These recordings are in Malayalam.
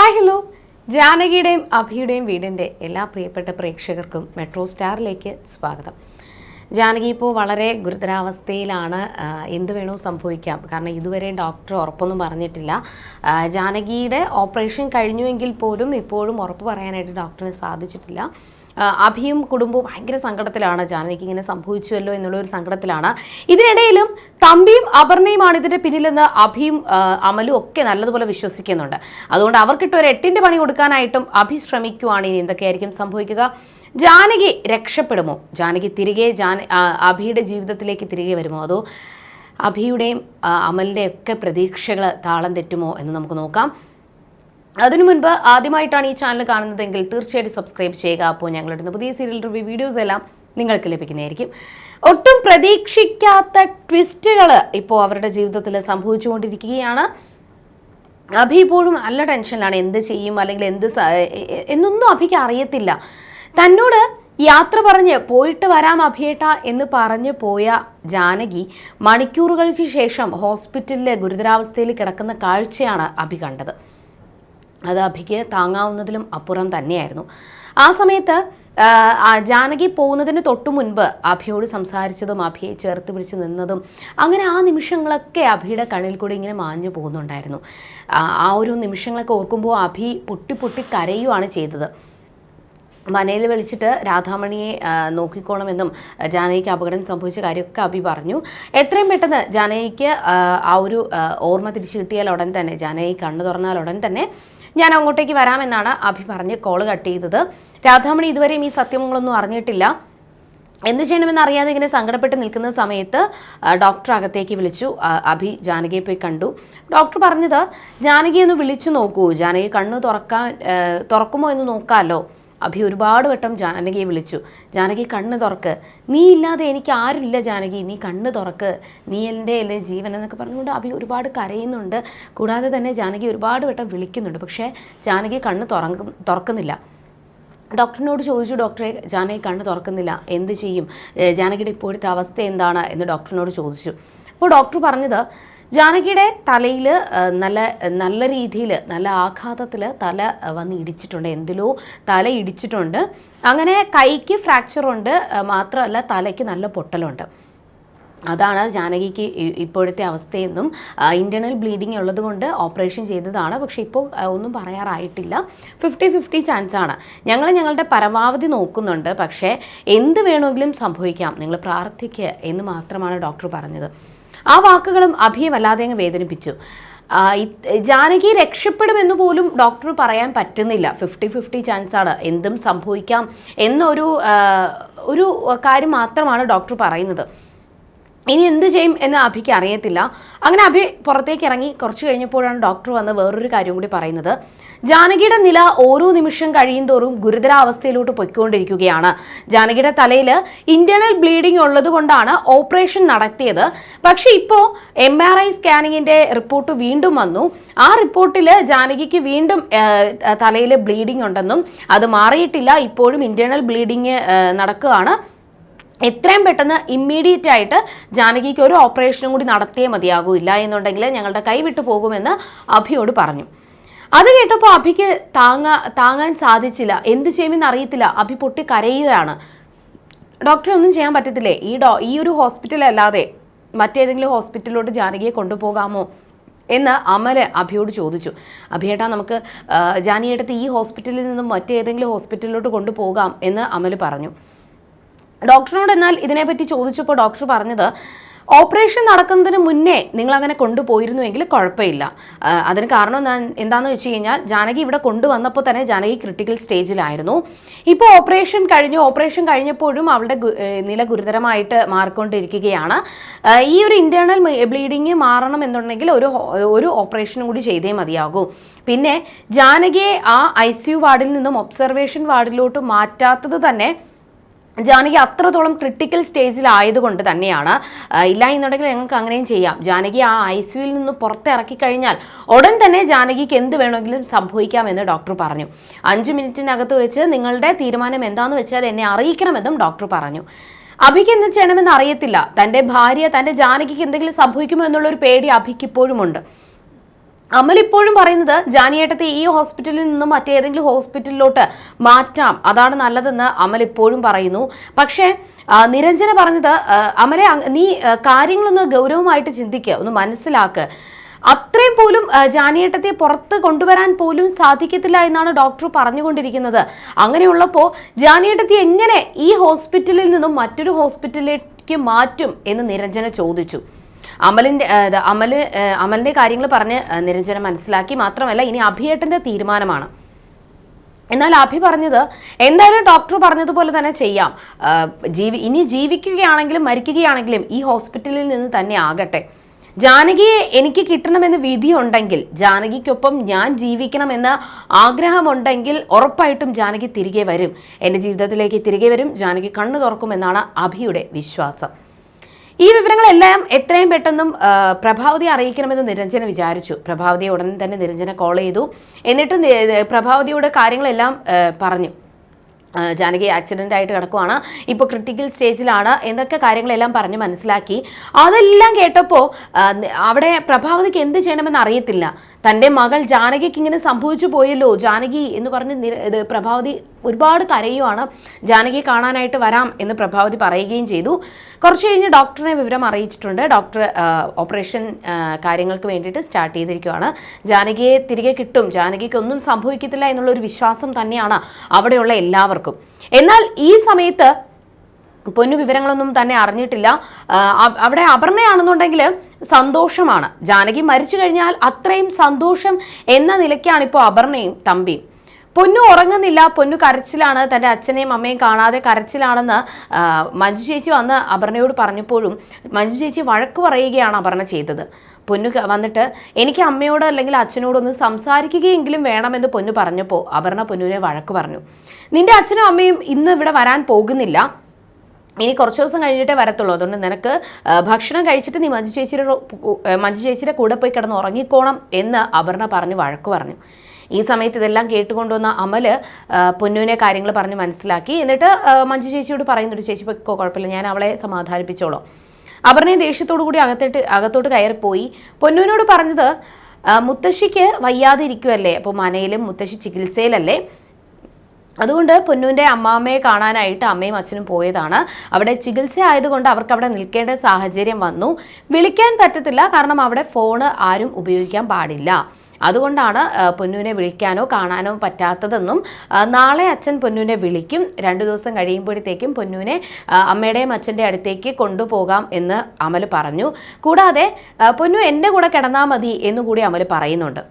ഹായ് ഹലോ, ജാനകിയുടെയും അഭിയുടെയും വീടിൻ്റെ എല്ലാ പ്രിയപ്പെട്ട പ്രേക്ഷകർക്കും മെട്രോ സ്റ്റാറിലേക്ക് സ്വാഗതം. ജാനകി ഇപ്പോൾ വളരെ ഗുരുതരാവസ്ഥയിലാണ്. എന്ത് വേണോ സംഭവിക്കാം. കാരണം ഇതുവരെ ഡോക്ടർ ഉറപ്പൊന്നും പറഞ്ഞിട്ടില്ല. ജാനകിയുടെ ഓപ്പറേഷൻ കഴിഞ്ഞുവെങ്കിൽ പോലും ഇപ്പോഴും ഉറപ്പ് പറയാനായിട്ട് ഡോക്ടറിന് സാധിച്ചിട്ടില്ല. അഭിയും കുടുംബവും ഭയങ്കര സങ്കടത്തിലാണ്. ജാനകിക്ക് ഇങ്ങനെ സംഭവിച്ചുവല്ലോ എന്നുള്ളൊരു സങ്കടത്തിലാണ്. ഇതിനിടയിലും തമ്പിയും അപർണയുമാണ് ഇതിൻ്റെ പിന്നിലെന്ന് അഭിയും അമലും ഒക്കെ നല്ലതുപോലെ വിശ്വസിക്കുന്നുണ്ട്. അതുകൊണ്ട് അവർക്കിട്ട് ഒരു 8ന്റെ പണി കൊടുക്കാനായിട്ടും അഭി ശ്രമിക്കുവാണ്. ഇനി എന്തൊക്കെയായിരിക്കും സംഭവിക്കുക? ജാനകി രക്ഷപ്പെടുമോ? ജാനകി തിരികെ അഭിയുടെ ജീവിതത്തിലേക്ക് തിരികെ വരുമോ? അതോ അഭിയുടെയും അമലിൻ്റെയും ഒക്കെ പ്രതീക്ഷകൾ താളം തെറ്റുമോ എന്ന് നമുക്ക് നോക്കാം. അതിനു മുൻപ് ആദ്യമായിട്ടാണ് ഈ ചാനൽ കാണുന്നതെങ്കിൽ തീർച്ചയായിട്ടും സബ്സ്ക്രൈബ് ചെയ്യുക. അപ്പോൾ ഞങ്ങളുടെ പുതിയ സീരിയൽ റിവ്യൂ വീഡിയോസ് എല്ലാം നിങ്ങൾക്ക് ലഭിക്കുന്നതായിരിക്കും. ഒട്ടും പ്രതീക്ഷിക്കാത്ത ട്വിസ്റ്റുകൾ ഇപ്പോൾ അവരുടെ ജീവിതത്തിൽ സംഭവിച്ചുകൊണ്ടിരിക്കുകയാണ്. അഭി ഇപ്പോഴും നല്ല ടെൻഷനിലാണ്. എന്ത് ചെയ്യും, അല്ലെങ്കിൽ എന്നൊന്നും അഭിക്ക് അറിയത്തില്ല. തന്നോട് യാത്ര പറഞ്ഞ് പോയിട്ട് വരാം അഭിയേട്ട എന്ന് പറഞ്ഞ് പോയ ജാനകി മണിക്കൂറുകൾക്ക് ശേഷം ഹോസ്പിറ്റലിലെ ഗുരുതരാവസ്ഥയിൽ കിടക്കുന്ന കാഴ്ചയാണ് അഭി കണ്ടത്. അത് അഭിക്ക് താങ്ങാവുന്നതിലും അപ്പുറം തന്നെയായിരുന്നു. ആ സമയത്ത് ജാനകി പോകുന്നതിന് തൊട്ടു മുൻപ് അഭിയോട് സംസാരിച്ചതും അഭിയെ ചേർത്ത് പിടിച്ച് നിന്നതും അങ്ങനെ ആ നിമിഷങ്ങളൊക്കെ അഭിയുടെ കണ്ണിൽ കൂടി ഇങ്ങനെ മാഞ്ഞു പോകുന്നുണ്ടായിരുന്നു. ആ ഒരു നിമിഷങ്ങളൊക്കെ ഓർക്കുമ്പോൾ അഭി പൊട്ടി പൊട്ടി കരയുവാണ് ചെയ്തത്. മനയിൽ വിളിച്ചിട്ട് രാധാമണിയെ നോക്കിക്കോണമെന്നും ജാനകിക്ക് അപകടം സംഭവിച്ച കാര്യമൊക്കെ അഭി പറഞ്ഞു. എത്രയും പെട്ടെന്ന് ജാനകിക്ക് ആ ഒരു ഓർമ്മ തിരിച്ചു കിട്ടിയാൽ ഉടൻ തന്നെ, ജാനകി കണ്ണു തുറന്നാൽ ഉടൻ തന്നെ ഞാൻ അങ്ങോട്ടേക്ക് വരാമെന്നാണ് അഭി പറഞ്ഞ് കോള് കട്ട് ചെയ്തത്. രാധാമണി ഇതുവരെയും ഈ സത്യങ്ങളൊന്നും അറിഞ്ഞിട്ടില്ല. എന്ത് ചെയ്യണമെന്ന് അറിയാതെ ഇങ്ങനെ സങ്കടപ്പെട്ട് നിൽക്കുന്ന സമയത്ത് ഡോക്ടർ അകത്തേക്ക് വിളിച്ചു. അഭി ജാനകിയെ പോയി കണ്ടു. ഡോക്ടർ പറഞ്ഞത്, ജാനകിയെ ഒന്ന് വിളിച്ചു നോക്കൂ, ജാനകി കണ്ണ് തുറക്കുമോ എന്ന് നോക്കാമല്ലോ. അഭി ഒരുപാട് വട്ടം ജാനകിയെ വിളിച്ചു. ജാനകി കണ്ണ് തുറക്ക്, നീ ഇല്ലാതെ എനിക്ക് ആരുമില്ല ജാനകി, നീ കണ്ണ് തുറക്ക്, നീ എൻ്റെ അല്ലേ ജീവൻ എന്നൊക്കെ പറഞ്ഞുകൊണ്ട് അഭി ഒരുപാട് കരയുന്നുണ്ട്. കൂടാതെ തന്നെ ജാനകി ഒരുപാട് വട്ടം വിളിക്കുന്നുണ്ട്. പക്ഷേ ജാനകി കണ്ണ് തുറക്കുന്നില്ല. ഡോക്ടറിനോട് ചോദിച്ചു, ഡോക്ടറെ ജാനകി കണ്ണ് തുറക്കുന്നില്ല, എന്ത് ചെയ്യും, ജാനകിയുടെ ഇപ്പോഴത്തെ അവസ്ഥ എന്താണ് എന്ന് ഡോക്ടറിനോട് ചോദിച്ചു. അപ്പോൾ ഡോക്ടർ പറഞ്ഞത്, ജാനകിയുടെ തലയിൽ നല്ല രീതിയിൽ നല്ല ആഘാതത്തിൽ തല വന്ന് ഇടിച്ചിട്ടുണ്ട്, എന്തിലോ തല ഇടിച്ചിട്ടുണ്ട്. അങ്ങനെ കൈക്ക് ഫ്രാക്ചറുണ്ട്, മാത്രമല്ല തലയ്ക്ക് നല്ല പൊട്ടലുണ്ട്. അതാണ് ജാനകിക്ക് ഇപ്പോഴത്തെ അവസ്ഥയെന്നും ഇൻറ്റേർണൽ ബ്ലീഡിങ് ഉള്ളത് കൊണ്ട് ഓപ്പറേഷൻ ചെയ്തതാണ്. പക്ഷേ ഇപ്പോൾ ഒന്നും പറയാറായിട്ടില്ല. 50-50 ചാൻസാണ്. ഞങ്ങളുടെ പരമാവധി നോക്കുന്നുണ്ട്. പക്ഷേ എന്ത് വേണമെങ്കിലും സംഭവിക്കാം, നിങ്ങൾ പ്രാർത്ഥിക്കുക എന്ന് മാത്രമാണ് ഡോക്ടർ പറഞ്ഞത്. ആ വാക്കുകളും അഭിയെ വല്ലാതെ അങ്ങ് വേദനിപ്പിച്ചു. ജാനകി രക്ഷപ്പെടുമെന്ന് പോലും ഡോക്ടർ പറയാൻ പറ്റുന്നില്ല. 50-50 ചാൻസാണ്, എന്തും സംഭവിക്കാം എന്നൊരു കാര്യം മാത്രമാണ് ഡോക്ടർ പറയുന്നത്. ഇനി എന്ത് ചെയ്യും എന്ന് അഭിക്ക് അറിയത്തില്ല. അങ്ങനെ അഭി പുറത്തേക്ക് ഇറങ്ങി കുറച്ച് കഴിഞ്ഞപ്പോഴാണ് ഡോക്ടർ വന്ന് വേറൊരു കാര്യം കൂടി പറയുന്നത്. ജാനകിയുടെ നില ഓരോ നിമിഷം കഴിയുന്തോറും ഗുരുതരാവസ്ഥയിലോട്ട് പൊയ്ക്കൊണ്ടിരിക്കുകയാണ്. ജാനകിയുടെ തലയിൽ ഇന്റേണൽ ബ്ലീഡിംഗ് ഉള്ളത് കൊണ്ടാണ് ഓപ്പറേഷൻ നടത്തിയത്. പക്ഷേ ഇപ്പോൾ MRI സ്കാനിങ്ങിന്റെ റിപ്പോർട്ട് വീണ്ടും വന്നു. ആ റിപ്പോർട്ടിൽ ജാനകിക്ക് വീണ്ടും തലയിൽ ബ്ലീഡിംഗ് ഉണ്ടെന്നും അത് മാറിയിട്ടില്ല, ഇപ്പോഴും ഇന്റേണൽ ബ്ലീഡിംഗ് നടക്കുകയാണ്. എത്രയും പെട്ടെന്ന് ഇമ്മീഡിയറ്റ് ആയിട്ട് ജാനകിക്ക് ഒരു ഓപ്പറേഷനും കൂടി നടത്തിയേ മതിയാകൂ, ഇല്ല എന്നുണ്ടെങ്കിൽ ഞങ്ങളുടെ കൈവിട്ടു പോകുമെന്ന് അഭിയോട് പറഞ്ഞു. അത് കേട്ടപ്പോൾ അഭിക്ക് താങ്ങാൻ സാധിച്ചില്ല. എന്ത് ചെയ്യുമെന്ന് അറിയത്തില്ല. അഭി പൊട്ടി കരയുകയാണ്. ഡോക്ടറെ ഒന്നും ചെയ്യാൻ പറ്റത്തില്ലേ, ഈ ഒരു ഹോസ്പിറ്റലല്ലാതെ മറ്റേതെങ്കിലും ഹോസ്പിറ്റലിലോട്ട് ജാനകിയെ കൊണ്ടുപോകാമോ എന്ന് അമൽ അഭിയോട് ചോദിച്ചു. അഭിയേട്ടാ, നമുക്ക് ജാനിയേട്ടത്ത് ഈ ഹോസ്പിറ്റലിൽ നിന്നും മറ്റേതെങ്കിലും ഹോസ്പിറ്റലിലോട്ട് കൊണ്ടുപോകാം എന്ന് അമൽ പറഞ്ഞു. ഡോക്ടറിനോട് എന്നാൽ ഇതിനെപ്പറ്റി ചോദിച്ചപ്പോൾ ഡോക്ടർ പറഞ്ഞത്, ഓപ്പറേഷൻ നടക്കുന്നതിന് മുന്നേ നിങ്ങൾ അങ്ങനെ കൊണ്ടുപോയിരുന്നുവെങ്കിൽ കുഴപ്പമില്ല. അതിന് കാരണം എന്താണെന്ന് വെച്ച് കഴിഞ്ഞാൽ, ജാനകി ഇവിടെ കൊണ്ടുവന്നപ്പോൾ തന്നെ ജാനകി ക്രിട്ടിക്കൽ സ്റ്റേജിലായിരുന്നു. ഇപ്പോൾ ഓപ്പറേഷൻ കഴിഞ്ഞപ്പോഴും അവളുടെ നില ഗുരുതരമായിട്ട് മാറിക്കൊണ്ടിരിക്കുകയാണ്. ഈ ഒരു ഇന്റേണൽ ബ്ലീഡിങ് മാറണം എന്നുണ്ടെങ്കിൽ ഒരു ഓപ്പറേഷനും കൂടി ചെയ്തേ മതിയാകൂ. പിന്നെ ജാനകിയെ ആ ICU വാർഡിൽ നിന്നും ഒബ്സർവേഷൻ വാർഡിലോട്ട് മാറ്റാത്തത് തന്നെ ജാനകി അത്രത്തോളം ക്രിട്ടിക്കൽ സ്റ്റേജിലായതുകൊണ്ട് തന്നെയാണ്. ഇല്ല എന്നുണ്ടെങ്കിൽ ഞങ്ങൾക്ക് അങ്ങനെയും ചെയ്യാം. ജാനകി ആ ICUവിൽ നിന്ന് പുറത്തിറക്കി കഴിഞ്ഞാൽ ഉടൻ തന്നെ ജാനകിക്ക് എന്ത് വേണമെങ്കിലും സംഭവിക്കാമെന്ന് ഡോക്ടർ പറഞ്ഞു. 5 മിനിറ്റിനകത്ത് വെച്ച് നിങ്ങളുടെ തീരുമാനം എന്താണെന്ന് വെച്ചാൽ എന്നെ അറിയിക്കണമെന്നും ഡോക്ടർ പറഞ്ഞു. അഭിക്ക് എന്ത് ചെയ്യണമെന്ന് അറിയത്തില്ല. തൻ്റെ ഭാര്യ, തൻ്റെ ജാനകിക്ക് എന്തെങ്കിലും സംഭവിക്കുമോ എന്നുള്ളൊരു പേടി അഭിക്ക് ഇപ്പോഴുമുണ്ട്. അമൽ ഇപ്പോഴും പറയുന്നത് ജാനിയേട്ടത്തെ ഈ ഹോസ്പിറ്റലിൽ നിന്നും മറ്റേതെങ്കിലും ഹോസ്പിറ്റലിലോട്ട് മാറ്റാം, അതാണ് നല്ലതെന്ന് അമൽ ഇപ്പോഴും പറയുന്നു. പക്ഷേ നിരഞ്ജന പറഞ്ഞത്, അമലെ നീ കാര്യങ്ങളൊന്ന് ഗൗരവമായിട്ട് ചിന്തിക്കുക, ഒന്ന് മനസ്സിലാക്കുക, അത്രയും പോലും ജാനിയേട്ടത്തെ പുറത്ത് കൊണ്ടുവരാൻ പോലും സാധിക്കത്തില്ല എന്നാണ് ഡോക്ടർ പറഞ്ഞുകൊണ്ടിരിക്കുന്നത്. അങ്ങനെയുള്ളപ്പോൾ ജാനിയേട്ടത്തെ എങ്ങനെ ഈ ഹോസ്പിറ്റലിൽ നിന്നും മറ്റൊരു ഹോസ്പിറ്റലിലേക്ക് മാറ്റും എന്ന് നിരഞ്ജന ചോദിച്ചു. അമലിന്റെ കാര്യങ്ങൾ പറഞ്ഞ് നിരഞ്ജന മനസ്സിലാക്കി. മാത്രമല്ല ഇനി അഭിയേട്ടന്റെ തീരുമാനമാണ്. എന്നാൽ അഭി പറഞ്ഞത് എന്തായാലും ഡോക്ടർ പറഞ്ഞതുപോലെ തന്നെ ചെയ്യാം, ഇനി ജീവിക്കുകയാണെങ്കിലും മരിക്കുകയാണെങ്കിലും ഈ ഹോസ്പിറ്റലിൽ നിന്ന് തന്നെ ആകട്ടെ. ജാനകിയെ എനിക്ക് കിട്ടണമെന്ന് വിധിയുണ്ടെങ്കിൽ, ജാനകിക്കൊപ്പം ഞാൻ ജീവിക്കണമെന്ന് ആഗ്രഹമുണ്ടെങ്കിൽ ഉറപ്പായിട്ടും ജാനകി തിരികെ വരും, എൻ്റെ ജീവിതത്തിലേക്ക് തിരികെ വരും, ജാനകി കണ്ണു തുറക്കുമെന്നാണ് അഭിയുടെ വിശ്വാസം. ഈ വിവരങ്ങളെല്ലാം എത്രയും പെട്ടെന്നും പ്രഭാവതിയെ അറിയിക്കണമെന്ന് നിരഞ്ജന വിചാരിച്ചു. പ്രഭാവതിയെ ഉടൻ തന്നെ നിരഞ്ജന കോൾ ചെയ്തു. എന്നിട്ട് പ്രഭാവതിയോട് കാര്യങ്ങളെല്ലാം പറഞ്ഞു. ജാനകി ആക്സിഡൻ്റ് ആയിട്ട് കിടക്കുവാണ്, ഇപ്പോൾ ക്രിട്ടിക്കൽ സ്റ്റേജിലാണ് എന്നൊക്കെ കാര്യങ്ങളെല്ലാം പറഞ്ഞ് മനസ്സിലാക്കി. അതെല്ലാം കേട്ടപ്പോൾ അവിടെ പ്രഭാവതിക്ക് എന്ത് ചെയ്യണമെന്ന് അറിയത്തില്ല. തൻ്റെ മകൾ ജാനകിക്ക് ഇങ്ങനെ സംഭവിച്ചു പോയല്ലോ, ജാനകി എന്ന് പറഞ്ഞ് പ്രഭാവതി ഒരുപാട് കരയുവാണ്. ജാനകിയെ കാണാനായിട്ട് വരാം എന്ന് പ്രഭാവതി പറയുകയും ചെയ്തു. കുറച്ച് കഴിഞ്ഞ് ഡോക്ടറിനെ വിവരം അറിയിച്ചിട്ടുണ്ട്. ഡോക്ടർ ഓപ്പറേഷൻ കാര്യങ്ങൾക്ക് വേണ്ടിയിട്ട് സ്റ്റാർട്ട് ചെയ്തിരിക്കുകയാണ്. ജാനകിയെ തിരികെ കിട്ടും, ജാനകിക്കൊന്നും സംഭവിക്കത്തില്ല എന്നുള്ളൊരു വിശ്വാസം തന്നെയാണ് അവിടെയുള്ള എല്ലാവർക്കും. എന്നാൽ ഈ സമയത്ത് പൊന്നു വിവരങ്ങളൊന്നും തന്നെ അറിഞ്ഞിട്ടില്ല. അവിടെ അപർണയാണെന്നുണ്ടെങ്കിൽ സന്തോഷമാണ്. ജാനകി മരിച്ചു കഴിഞ്ഞാൽ അത്രയും സന്തോഷം എന്ന നിലയ്ക്കാണ് ഇപ്പോൾ അപർണയും തമ്പിയും. പൊന്നു ഉറങ്ങുന്നില്ല, പൊന്നു കരച്ചിലാണ്, തൻ്റെ അച്ഛനെയും അമ്മയും കാണാതെ കരച്ചിലാണെന്ന് മഞ്ജു ചേച്ചി വന്ന് അപർണയോട് പറഞ്ഞപ്പോഴും മഞ്ജു ചേച്ചി വഴക്ക് പറയുകയാണ് അപർണ ചെയ്തത്. പൊന്നു വന്നിട്ട് എനിക്ക് അമ്മയോട് അല്ലെങ്കിൽ അച്ഛനോടൊന്ന് സംസാരിക്കുകയെങ്കിലും വേണമെന്ന് പൊന്നു പറഞ്ഞപ്പോൾ അപർണ പൊന്നുവിനെ വഴക്ക് പറഞ്ഞു. നിന്റെ അച്ഛനും അമ്മയും ഇന്ന് ഇവിടെ വരാൻ പോകുന്നില്ല, ഇനി കുറച്ച് ദിവസം കഴിഞ്ഞിട്ടേ വരത്തുള്ളൂ, അതുകൊണ്ട് നിനക്ക് ഭക്ഷണം കഴിച്ചിട്ട് നീ മഞ്ജു ചേച്ചിയുടെ കൂടെ പോയി കിടന്ന് ഉറങ്ങിക്കോണം എന്ന് അപർണ പറഞ്ഞ് വഴക്ക് പറഞ്ഞു. ഈ സമയത്ത് ഇതെല്ലാം കേട്ടുകൊണ്ടുവന്ന അമല് പൊന്നുവിനെ കാര്യങ്ങൾ പറഞ്ഞ് മനസ്സിലാക്കി. എന്നിട്ട് മഞ്ജു ചേച്ചിയോട് പറയുന്നുണ്ട്, ചേച്ചി പൊയ്ക്കോ, കുഴപ്പമില്ല, ഞാൻ അവളെ സമാധാനിപ്പിച്ചോളാം. അപർണയെ ദേഷ്യത്തോടു കൂടി അകത്തോട്ട് കയറിപ്പോയി. പൊന്നുവിനോട് പറഞ്ഞത്, മുത്തശ്ശിക്ക് വയ്യാതെ ഇരിക്കുമല്ലേ, അപ്പോൾ മനയിലും മുത്തശ്ശി ചികിത്സയിലല്ലേ, അതുകൊണ്ട് പൊന്നുവിൻ്റെ അമ്മാമ്മയെ കാണാനായിട്ട് അമ്മയും അച്ഛനും പോയതാണ്. അവിടെ ചികിത്സ ആയതുകൊണ്ട് അവർക്ക് അവിടെ നിൽക്കേണ്ട സാഹചര്യം വന്നു. വിളിക്കാൻ പറ്റത്തില്ല, കാരണം അവിടെ ഫോണ് ആരും ഉപയോഗിക്കാൻ പാടില്ല. അതുകൊണ്ടാണ് പൊന്നുവിനെ വിളിക്കാനോ കാണാനോ പറ്റാത്തതെന്നും നാളെ അച്ഛൻ പൊന്നുവിനെ വിളിക്കും, 2 ദിവസം കഴിയുമ്പോഴത്തേക്കും പൊന്നുവിനെ അമ്മയുടെയും അച്ഛൻ്റെ അടുത്തേക്ക് കൊണ്ടുപോകാം എന്ന് അമൽ പറഞ്ഞു. കൂടാതെ പൊന്നു എൻ്റെ കൂടെ കിടന്നാൽ മതി എന്നുകൂടി അമൽ പറയുന്നുണ്ട്.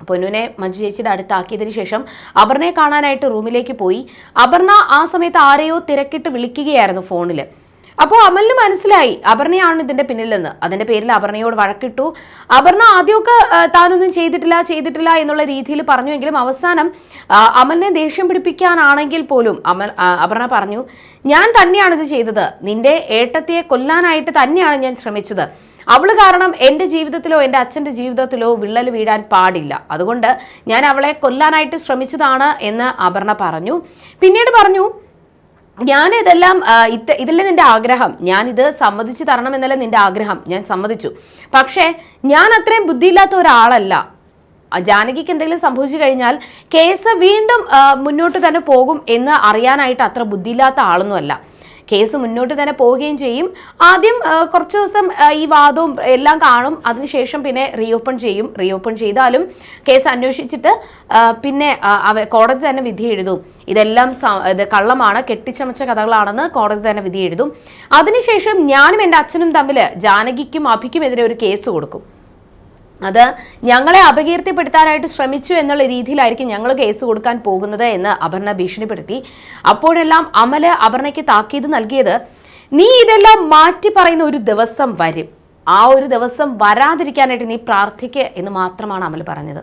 പൊന്നുവിനെ മഞ്ജു ചേച്ചിയുടെ അടുത്താക്കിയതിനു ശേഷം അപർണയെ കാണാനായിട്ട് റൂമിലേക്ക് പോയി. അപർണ ആ സമയത്ത് ആരെയോ തിരക്കിട്ട് വിളിക്കുകയായിരുന്നു ഫോണിൽ. അപ്പോൾ അമലിന് മനസ്സിലായി അപർണയാണ് ഇതിൻ്റെ പിന്നിലെന്ന്. അതിൻ്റെ പേരിൽ അപർണയോട് വഴക്കിട്ടു. അപർണ ആദ്യമൊക്കെ താനൊന്നും ചെയ്തിട്ടില്ല എന്നുള്ള രീതിയിൽ പറഞ്ഞുവെങ്കിലും അവസാനം അമലിനെ ദേഷ്യം പിടിപ്പിക്കാനാണെങ്കിൽ പോലും അപർണ പറഞ്ഞു, ഞാൻ തന്നെയാണിത് ചെയ്തത്, നിന്റെ ഏട്ടത്തിയെ കൊല്ലാനായിട്ട് തന്നെയാണ് ഞാൻ ശ്രമിച്ചത്, അവള് കാരണം എൻ്റെ ജീവിതത്തിലോ എൻ്റെ അച്ഛൻ്റെ ജീവിതത്തിലോ വിള്ളൽ വീഴാൻ പാടില്ല, അതുകൊണ്ട് ഞാൻ അവളെ കൊല്ലാനായിട്ട് ശ്രമിച്ചതാണ് എന്ന് അപർണ പറഞ്ഞു. പിന്നീട് പറഞ്ഞു, ഞാനിതെല്ലാം ഇതല്ലേ നിന്റെ ആഗ്രഹം, ഞാനിത് സമ്മതിച്ചു തരണമെന്നല്ല നിന്റെ ആഗ്രഹം, ഞാൻ സമ്മതിച്ചു, പക്ഷേ ഞാൻ അത്രയും ബുദ്ധിയില്ലാത്ത ഒരാളല്ല. ജാനകിക്ക് എന്തെങ്കിലും സംഭവിച്ചു കഴിഞ്ഞാൽ കേസ് വീണ്ടും മുന്നോട്ട് തന്നെ പോകും എന്ന് അറിയാനായിട്ട് അത്ര ബുദ്ധിയില്ലാത്ത ആളൊന്നുമല്ല. കേസ് മുന്നോട്ട് തന്നെ പോവുകയും ചെയ്യും. ആദ്യം കുറച്ച് ദിവസം ഈ വാദവും എല്ലാം കാണും, അതിനുശേഷം പിന്നെ റീഓപ്പൺ ചെയ്യും. റീഓപ്പൺ ചെയ്താലും കേസ് അന്വേഷിച്ചിട്ട് പിന്നെ കോടതി തന്നെ വിധി എഴുതും. ഇതെല്ലാം ഇത് കള്ളമാണ്, കെട്ടിച്ചമച്ച കഥകളാണെന്ന് കോടതി തന്നെ വിധി എഴുതും. അതിനുശേഷം ഞാനും എൻ്റെ അച്ഛനും തമ്മിൽ ജാനകിക്കും അഭിക്കുമെതിരെ ഒരു കേസ് കൊടുക്കും. അത് ഞങ്ങളെ അപകീർത്തിപ്പെടുത്താനായിട്ട് ശ്രമിച്ചു എന്നുള്ള രീതിയിലായിരിക്കും ഞങ്ങൾ കേസ് കൊടുക്കാൻ പോകുന്നത് എന്ന് അപർണ ഭീഷണിപ്പെടുത്തി. അപ്പോഴെല്ലാം അമല് അപർണയ്ക്ക് താക്കീത് നൽകിയത്, നീ ഇതെല്ലാം മാറ്റി പറയുന്ന ഒരു ദിവസം വരും, ആ ഒരു ദിവസം വരാതിരിക്കാനായിട്ട് നീ പ്രാർത്ഥിക്കുക എന്ന് മാത്രമാണ് അമൽ പറഞ്ഞത്.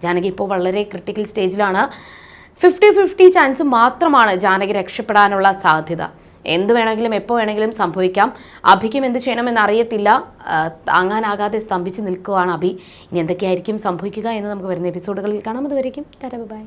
ജാനകി ഇപ്പോൾ വളരെ ക്രിട്ടിക്കൽ സ്റ്റേജിലാണ്. 50-50 ചാൻസ് മാത്രമാണ് ജാനകി രക്ഷപ്പെടാനുള്ള സാധ്യത. എന്ത് വേണമെങ്കിലും എപ്പോൾ വേണമെങ്കിലും സംഭവിക്കാം. അഭിക്കും എന്ത് ചെയ്യണമെന്ന് അറിയത്തില്ല, താങ്ങാനാകാതെ സ്തംഭിച്ച് നിൽക്കുകയാണ് അഭി. ഇനി എന്തൊക്കെയായിരിക്കും സംഭവിക്കുക എന്ന് നമുക്ക് വരുന്ന എപ്പിസോഡുകളിൽ കാണാം. അതുവരേക്കും ബൈ.